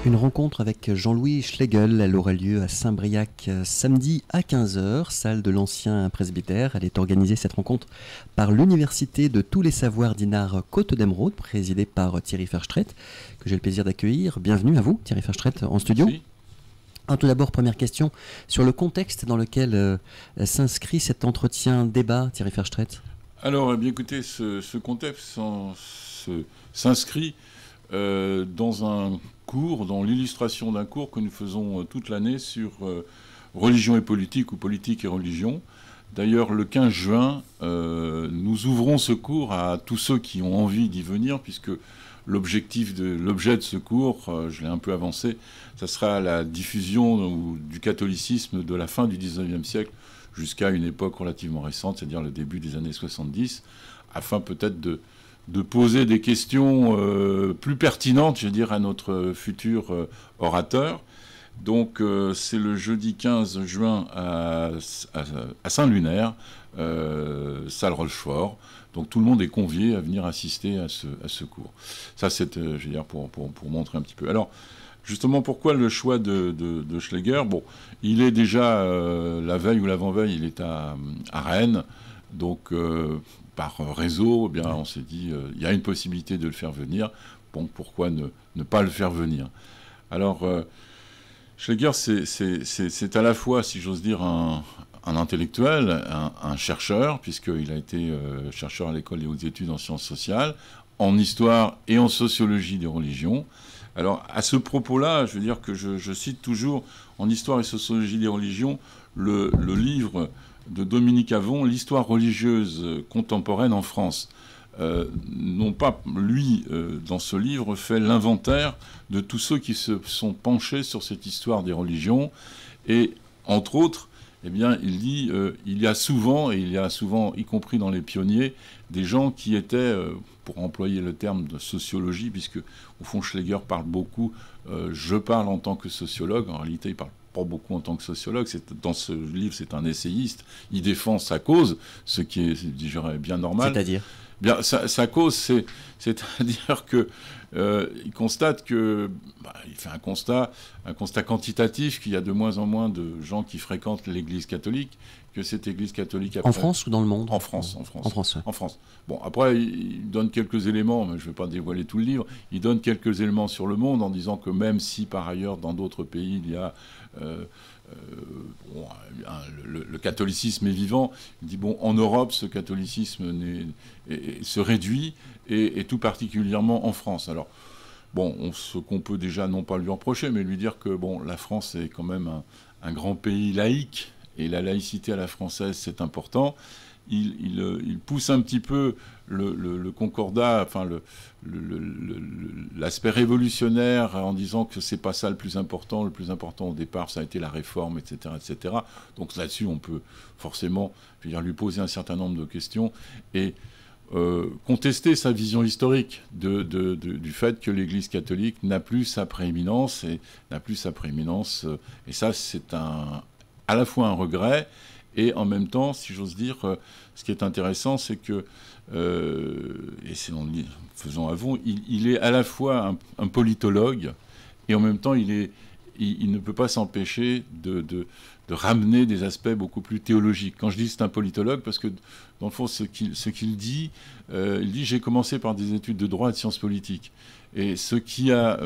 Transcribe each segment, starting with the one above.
Une rencontre avec Jean-Louis Schlegel, elle aura lieu à Saint-Briac samedi à 15 h, salle de l'ancien presbytère. Elle est organisée, cette rencontre, par l'Université de tous les savoirs d'Inard Côte d'Emeraude, présidée par Thierry Verstraete, que j'ai le plaisir d'accueillir. Bienvenue à vous, Thierry Verstraete, en studio. Merci. Tout d'abord, première question, sur le contexte dans lequel s'inscrit cet entretien-débat, Thierry Verstraete. Alors, eh bien, écoutez, ce contexte s'inscrit dans l'illustration d'un cours que nous faisons toute l'année sur religion et politique, ou politique et religion. D'ailleurs, le 15 juin, nous ouvrons ce cours à tous ceux qui ont envie d'y venir, puisque l'objet de ce cours, je l'ai un peu avancé, ça sera la diffusion du catholicisme de la fin du 19e siècle jusqu'à une époque relativement récente, c'est-à-dire le début des années 70, afin peut-être de poser des questions plus pertinentes, je veux dire, à notre futur orateur. Donc c'est le jeudi 15 juin à Saint-Lunaire, salle Rochefort. Donc tout le monde est convié à venir assister à ce cours. Ça, c'est, je veux dire, pour montrer un petit peu. Alors, justement, pourquoi le choix de Schlegel? Bon, il est déjà, la veille ou l'avant-veille, il est à Rennes. Donc, par réseau, eh bien, on s'est dit, il y a une possibilité de le faire venir. Bon, pourquoi ne pas le faire venir? Alors, Schlegel, c'est à la fois, si j'ose dire, un intellectuel, un chercheur, puisqu'il a été chercheur à l'école des hautes études en sciences sociales, en histoire et en sociologie des religions. Alors, à ce propos-là, je veux dire que je cite toujours, en histoire et sociologie des religions, le livre de Dominique Avon, l'histoire religieuse contemporaine en France. Non pas, lui, dans ce livre, fait l'inventaire de tous ceux qui se sont penchés sur cette histoire des religions. Et, entre autres, eh bien, il dit, il y a souvent, y compris dans les pionniers, des gens qui étaient, pour employer le terme de sociologie, puisque, au fond, Schlegel parle beaucoup, je parle en tant que sociologue, en réalité, il parle pas beaucoup en tant que sociologue. Dans ce livre, c'est un essayiste. Il défend sa cause, ce qui est, je dirais, bien normal. C'est-à-dire ? Bien, sa cause, c'est-à-dire que il constate que, il fait un constat quantitatif, qu'il y a de moins en moins de gens qui fréquentent l'Église catholique, que cette Église catholique... En France ou dans le monde ? En France. En France, ouais. En France. Bon, après, il donne quelques éléments, mais je ne vais pas dévoiler tout le livre. Il donne quelques éléments sur le monde en disant que même si, par ailleurs, dans d'autres pays, il y a... le catholicisme est vivant. Il dit, bon, en Europe, ce catholicisme se réduit, et tout particulièrement en France. Alors, bon, ce qu'on peut déjà non pas lui reprocher, mais lui dire que, bon, la France est quand même un grand pays laïque, et la laïcité à la française, c'est important. Il pousse un petit peu le concordat, enfin l'aspect révolutionnaire, en disant que c'est pas ça le plus important. Le plus important au départ, ça a été la réforme, etc., etc. Donc là-dessus, on peut forcément, je veux dire, lui poser un certain nombre de questions et contester sa vision historique du fait que l'Église catholique n'a plus sa prééminence, et ça, c'est à la fois un regret. Et en même temps, si j'ose dire, ce qui est intéressant, c'est que, et c'est en faisant Avon, il est à la fois un politologue, et en même temps, il ne peut pas s'empêcher de ramener des aspects beaucoup plus théologiques. Quand je dis c'est un politologue, parce que, dans le fond, ce qu'il dit, il dit « j'ai commencé par des études de droit et de sciences politiques ». Et ce qui a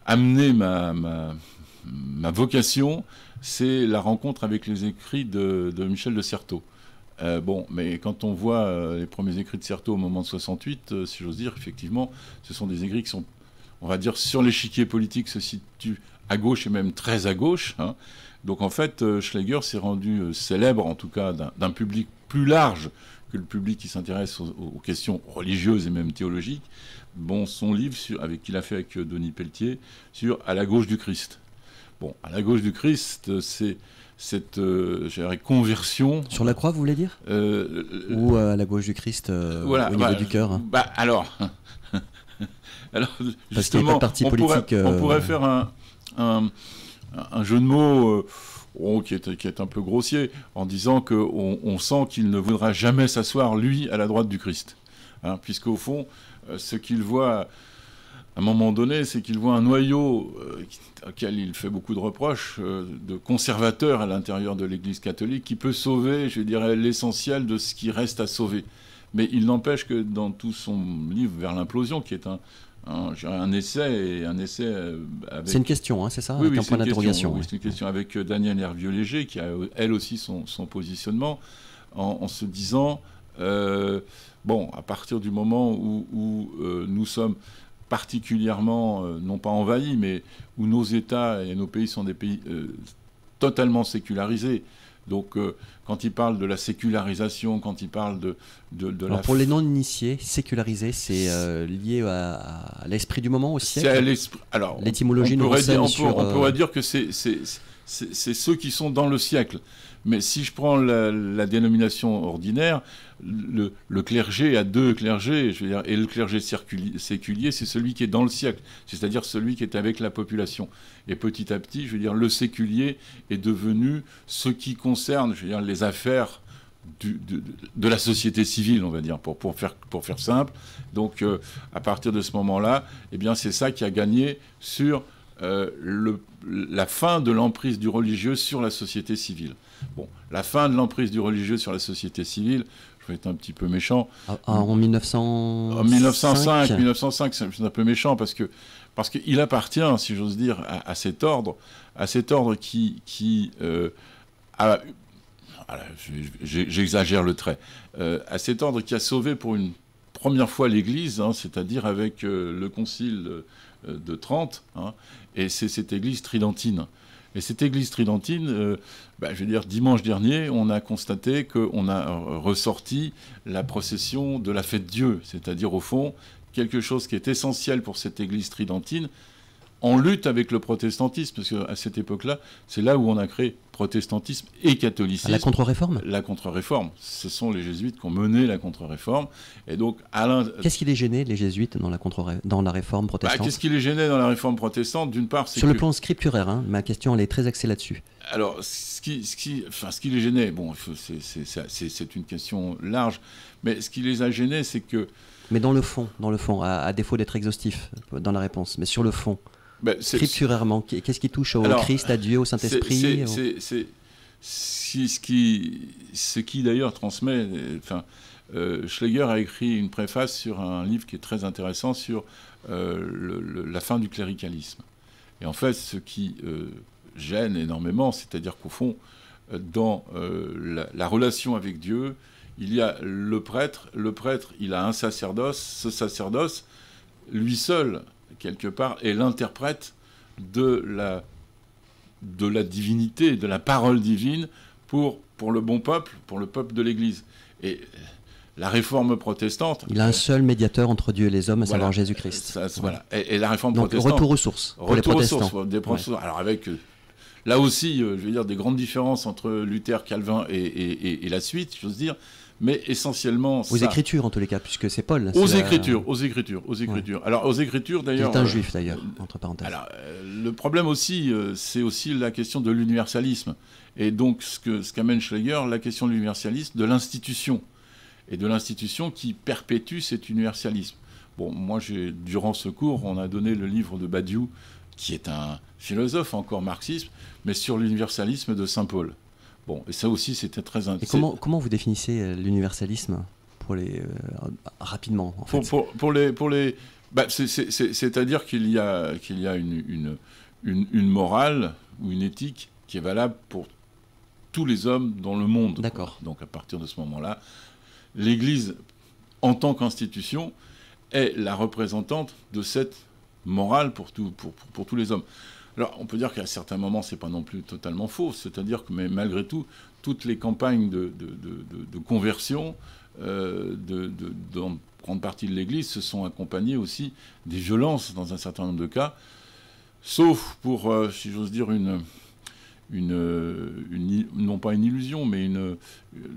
amené ma vocation, c'est la rencontre avec les écrits de Michel de Certeau. Bon, mais quand on voit les premiers écrits de Certeau au moment de 68, si j'ose dire, effectivement, ce sont des écrits qui sont, on va dire, sur l'échiquier politique, se situent à gauche et même très à gauche. Hein. Donc en fait, Schlegel s'est rendu célèbre, en tout cas, d'un public plus large que le public qui s'intéresse aux questions religieuses et même théologiques. Bon, son livre, qu'il a fait avec Denis Pelletier, sur « À la gauche du Christ ». Bon, à la gauche du Christ, c'est cette conversion... Sur la croix, vous voulez dire ou à la gauche du Christ, voilà, au niveau du cœur hein. Alors, justement, on pourrait faire un jeu de mots qui est un peu grossier, en disant qu'on sent qu'il ne voudra jamais s'asseoir, lui, à la droite du Christ. Hein, puisqu'au fond, ce qu'il voit... à un moment donné, c'est qu'il voit un noyau auquel il fait beaucoup de reproches, de conservateurs à l'intérieur de l'Église catholique, qui peut sauver, je dirais, l'essentiel de ce qui reste à sauver. Mais il n'empêche que dans tout son livre Vers l'implosion, qui est un essai, avec... C'est une question, hein, c'est ça, Oui, avec oui, un point d'interrogation. Oui, c'est une question avec Danielle Hervieux-Léger, qui a elle aussi son positionnement, en se disant, bon, à partir du moment où nous sommes particulièrement, non pas envahis, mais où nos États et nos pays sont des pays totalement sécularisés. Donc, quand il parle de la sécularisation, quand il parle de Alors pour les non-initiés, séculariser, c'est lié à l'esprit du moment, au siècle. C'est à l'esprit. Alors, l'étymologie nous renseigne sur... On pourrait dire que c'est ceux qui sont dans le siècle. Mais si je prends la dénomination ordinaire, le clergé a deux clergés, je veux dire, et le clergé séculier, c'est celui qui est dans le siècle, c'est-à-dire celui qui est avec la population. Et petit à petit, je veux dire, le séculier est devenu ce qui concerne, je veux dire, les affaires de la société civile, on va dire, pour faire simple. Donc, à partir de ce moment-là, eh bien, c'est ça qui a gagné sur la fin de l'emprise du religieux sur la société civile. Bon, la fin de l'emprise du religieux sur la société civile, je vais être un petit peu méchant. En 1905 En 1905, c'est un peu méchant parce qu'il appartient, si j'ose dire, à cet ordre qui a... J'exagère le trait. À cet ordre qui a sauvé pour une première fois l'Église, hein, c'est-à-dire avec le Concile de Trente, hein, et c'est cette Église tridentine. Et cette Église tridentine, je veux dire, dimanche dernier, on a constaté qu'on a ressorti la procession de la fête Dieu, c'est-à-dire au fond quelque chose qui est essentiel pour cette Église tridentine, en lutte avec le protestantisme, parce qu'à cette époque-là, c'est là où on a créé protestantisme et catholicisme. La contre-réforme ? La contre-réforme. Ce sont les jésuites qui ont mené la contre-réforme. Et donc, qu'est-ce qui les gênait, les jésuites, dans la réforme protestante ? Qu'est-ce qui les gênait dans la réforme protestante ? D'une part, c'est sur le plan scripturaire, hein, ma question, elle est très axée là-dessus. Alors, ce qui les gênait, bon, c'est une question large, mais ce qui les a gênés, c'est que... Mais dans le fond, à défaut d'être exhaustif dans la réponse, mais sur le fond, scripturairement, qu'est-ce qui touche au Christ, à Dieu, au Saint-Esprit ce qui d'ailleurs transmet... Schlegel a écrit une préface sur un livre qui est très intéressant sur la fin du cléricalisme. Et en fait, ce qui gêne énormément, c'est-à-dire qu'au fond, dans la relation avec Dieu, il y a le prêtre, il a un sacerdoce, ce sacerdoce, lui seul, quelque part, est l'interprète de la divinité, de la parole divine pour le bon peuple, pour le peuple de l'Église. Et la réforme protestante... Il a un seul médiateur entre Dieu et les hommes, à savoir Jésus-Christ. Voilà. Et la réforme donc, protestante... retour aux sources, pour les protestants. Alors avec, là aussi, je veux dire, des grandes différences entre Luther, Calvin et la suite, j'ose dire, mais essentiellement... Aux Écritures, en tous les cas, puisque c'est Paul. Aux Écritures. Alors, aux Écritures, d'ailleurs... C'est un juif, d'ailleurs, entre parenthèses. Alors, le problème aussi, c'est aussi la question de l'universalisme. Et donc, ce qu'amène Schlegel, la question de l'universalisme, de l'institution. Et de l'institution qui perpétue cet universalisme. Bon, moi, durant ce cours, on a donné le livre de Badiou, qui est un philosophe encore marxiste, mais sur l'universalisme de Saint Paul. Bon, et ça aussi, c'était très intéressant. Et comment vous définissez l'universalisme rapidement, en fait c'est-à-dire qu'il y a une morale ou une éthique qui est valable pour tous les hommes dans le monde. D'accord. Donc, à partir de ce moment-là, l'Église, en tant qu'institution, est la représentante de cette morale pour tous les hommes. Alors, on peut dire qu'à certains moments, c'est pas non plus totalement faux, c'est-à-dire que, mais malgré tout, toutes les campagnes de conversion dans grande partie de l'Église se sont accompagnées aussi des violences dans un certain nombre de cas, sauf pour, si j'ose dire, non pas une illusion, mais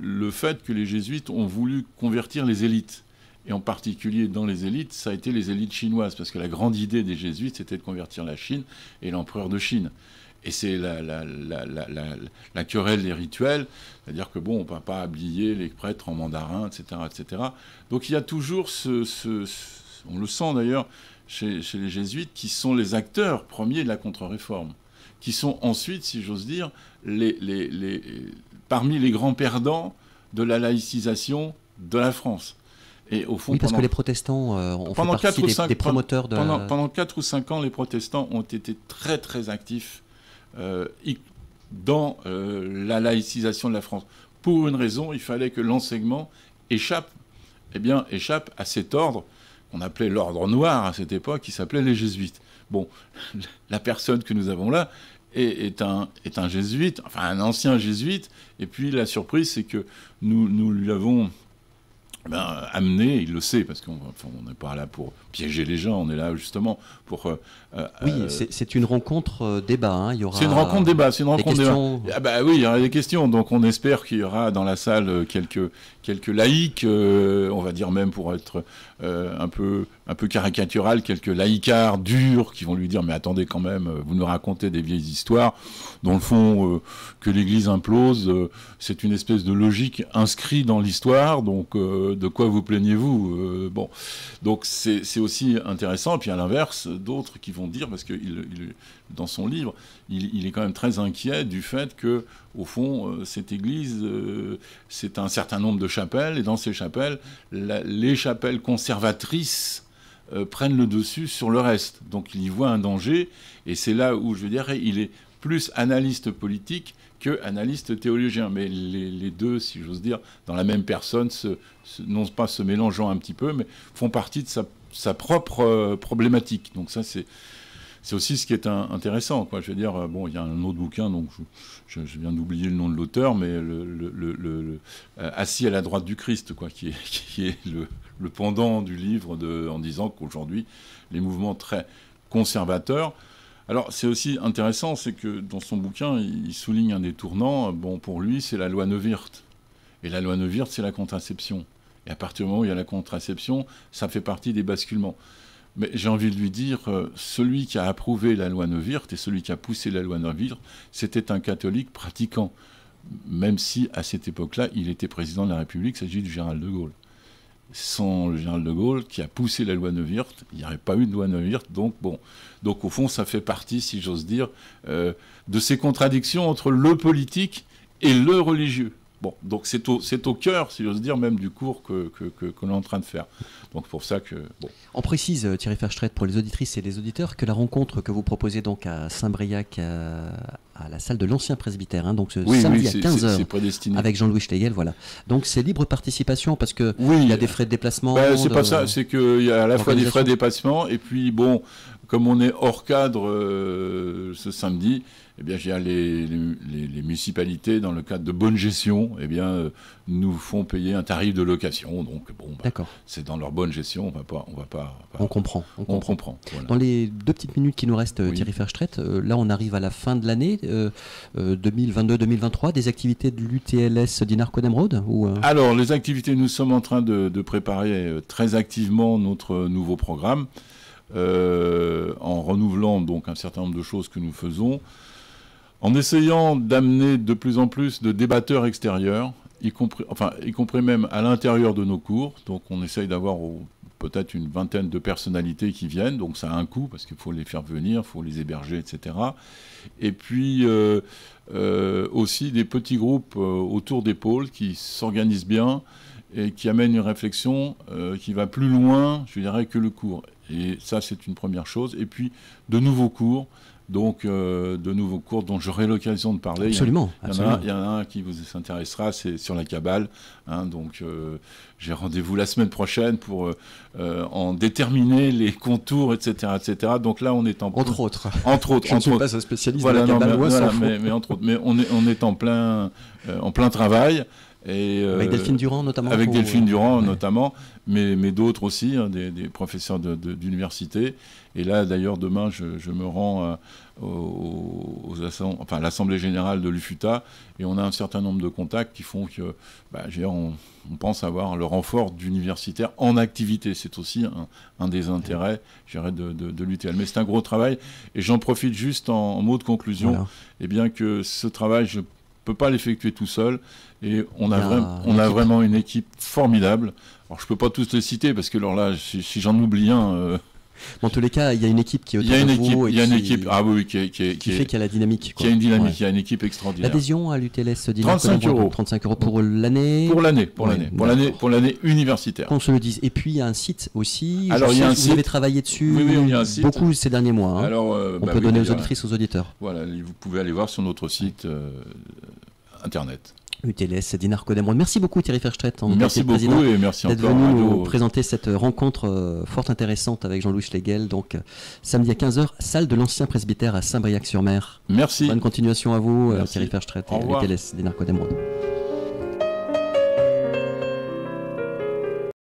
le fait que les jésuites ont voulu convertir les élites. Et en particulier dans les élites, ça a été les élites chinoises, parce que la grande idée des jésuites, c'était de convertir la Chine et l'empereur de Chine. Et c'est la querelle des rituels, c'est-à-dire que bon, on ne peut pas habiller les prêtres en mandarin, etc., etc. Donc il y a toujours on le sent d'ailleurs, chez les jésuites, qui sont les acteurs premiers de la contre-réforme, qui sont ensuite, si j'ose dire, parmi les grands perdants de la laïcisation de la France. Et au fond, oui, parce que les protestants ont fait partie des promoteurs de... Pendant 4 ou 5 ans, les protestants ont été très très actifs dans la laïcisation de la France. Pour une raison, il fallait que l'enseignement échappe à cet ordre qu'on appelait l'ordre noir à cette époque, qui s'appelait les jésuites. Bon, la personne que nous avons là est un jésuite, enfin un ancien jésuite, et puis la surprise, c'est que nous lui avons amené, il le sait, parce qu'on n'est pas là pour piéger les gens, on est là justement pour... oui, c'est une rencontre débat, hein. Il y aura... C'est une rencontre débat, c'est une rencontre questions... débat. Ah bah oui, il y aura des questions, donc on espère qu'il y aura dans la salle quelques laïcs, on va dire même pour être un peu caricatural, quelques laïcards durs qui vont lui dire mais attendez quand même, vous nous racontez des vieilles histoires, dans le fond que l'Église implose, c'est une espèce de logique inscrite dans l'histoire, donc de quoi vous plaignez-vous bon, donc c'est aussi intéressant. Et puis à l'inverse, d'autres qui vont dire, parce que dans son livre, il est quand même très inquiet du fait que, au fond, cette église, c'est un certain nombre de chapelles, et dans ces chapelles, les chapelles conservatrices prennent le dessus sur le reste. Donc il y voit un danger, et c'est là où, je veux dire, il est plus analyste politique que analyste théologien. Mais les deux, si j'ose dire, dans la même personne, non pas se mélangeant un petit peu, mais font partie de sa propre problématique. Donc ça, c'est aussi ce qui est intéressant, quoi. Je veux dire, bon, il y a un autre bouquin, donc je viens d'oublier le nom de l'auteur, mais Assis à la droite du Christ, quoi, qui est le pendant du livre en disant qu'aujourd'hui, les mouvements très conservateurs. Alors, c'est aussi intéressant, c'est que dans son bouquin, il souligne un des tournants. Bon, pour lui, c'est la loi Neuwirth. Et la loi Neuwirth, c'est la contraception. Et à partir du moment où il y a la contraception, ça fait partie des basculements. Mais j'ai envie de lui dire, celui qui a approuvé la loi Neuwirth et celui qui a poussé la loi Neuwirth, c'était un catholique pratiquant. Même si, à cette époque-là, il était président de la République, il s'agit du général de Gaulle. Sans le général de Gaulle, qui a poussé la loi Neuwirth, il n'y aurait pas eu de loi Neuwirth. Donc, bon. Donc, au fond, ça fait partie, si j'ose dire, de ces contradictions entre le politique et le religieux. Bon, donc c'est au cœur, si j'ose dire, même du cours que l'on est en train de faire. Donc pour ça que... Bon. On précise, Thierry Verstraete, pour les auditrices et les auditeurs, que la rencontre que vous proposez donc à Saint-Briac, à la salle de l'ancien presbytère, hein, donc samedi à 15h, avec Jean-Louis Schlegel, voilà. Donc c'est libre participation, parce qu'il y a des frais de déplacement. C'est pas ça, c'est qu'il y a à la fois des frais de déplacement, et puis bon, comme on est hors cadre ce samedi, eh bien, les municipalités, dans le cadre de bonne gestion, eh bien, nous font payer un tarif de location. Donc, bon, c'est dans leur bonne gestion, on va pas. On comprend. Voilà. Dans les 2 petites minutes qui nous restent, Thierry Verstraete, là, on arrive à la fin de l'année 2022-2023. Des activités de l'UTLS Dinard-Conemrode Alors, les activités, nous sommes en train de préparer très activement notre nouveau programme, en renouvelant donc un certain nombre de choses que nous faisons, en essayant d'amener de plus en plus de débatteurs extérieurs, y compris même à l'intérieur de nos cours. Donc on essaye d'avoir peut-être une vingtaine de personnalités qui viennent, donc ça a un coût, parce qu'il faut les faire venir, il faut les héberger, etc. Et puis aussi des petits groupes autour des pôles qui s'organisent bien et qui amènent une réflexion qui va plus loin, je dirais, que le cours. Et ça, c'est une première chose. Et puis, de nouveaux cours. Donc, de nouveaux cours dont j'aurai l'occasion de parler. Absolument. Il y en a un qui vous intéressera, c'est sur la Kabbale. Hein, donc, j'ai rendez-vous la semaine prochaine pour en déterminer les contours, etc., etc. Donc là, on est en... Entre autres. Je ne suis pas un spécialiste de la Kabbale. Mais entre autres. Mais on est en plein travail. Et, avec Delphine Durand notamment. Avec Delphine Durand notamment, mais d'autres aussi, hein, des professeurs d'université. Et là, d'ailleurs, demain, je me rends à l'Assemblée Générale de l'UFUTA, et on a un certain nombre de contacts qui font que, on pense avoir le renfort d'universitaires en activité. C'est aussi un des intérêts, je dirais, de l'UTL. Mais c'est un gros travail, et j'en profite juste en mot de conclusion, et bien que ce travail, je ne peux pas l'effectuer tout seul, et on a vraiment une équipe formidable. Alors je ne peux pas tous les citer, parce que alors là, si j'en oublie un, En tous les cas, il y a une équipe qui est autour Il y a une de équipe, vous il y a une équipe, ah oui, qui fait qu'il y a la dynamique. Qui a une dynamique, il y a une équipe extraordinaire. L'adhésion à l'UTLS Dinard 35 euros. 35 euros pour l'année. Pour l'année universitaire. Qu'on se le dise. Et puis il y a un site aussi. Alors il y a un site. Vous avez travaillé dessus. Oui, il y a un site. Beaucoup ces derniers mois. Hein. Alors, on peut donner aux auditrices, aux auditeurs. Voilà, vous pouvez aller voir sur notre site internet. UTLS Dinard Côte d'Emeraude. Merci beaucoup Thierry Verstraete. Merci beaucoup et merci d'être encore. venu nous présenter cette rencontre fort intéressante avec Jean-Louis Schlegel. Donc samedi à 15h, salle de l'ancien presbytère à Saint-Briac-sur-Mer. Merci. Bonne continuation à vous merci. Thierry Verstraete et UTLS Dinard Côte d'Emeraude.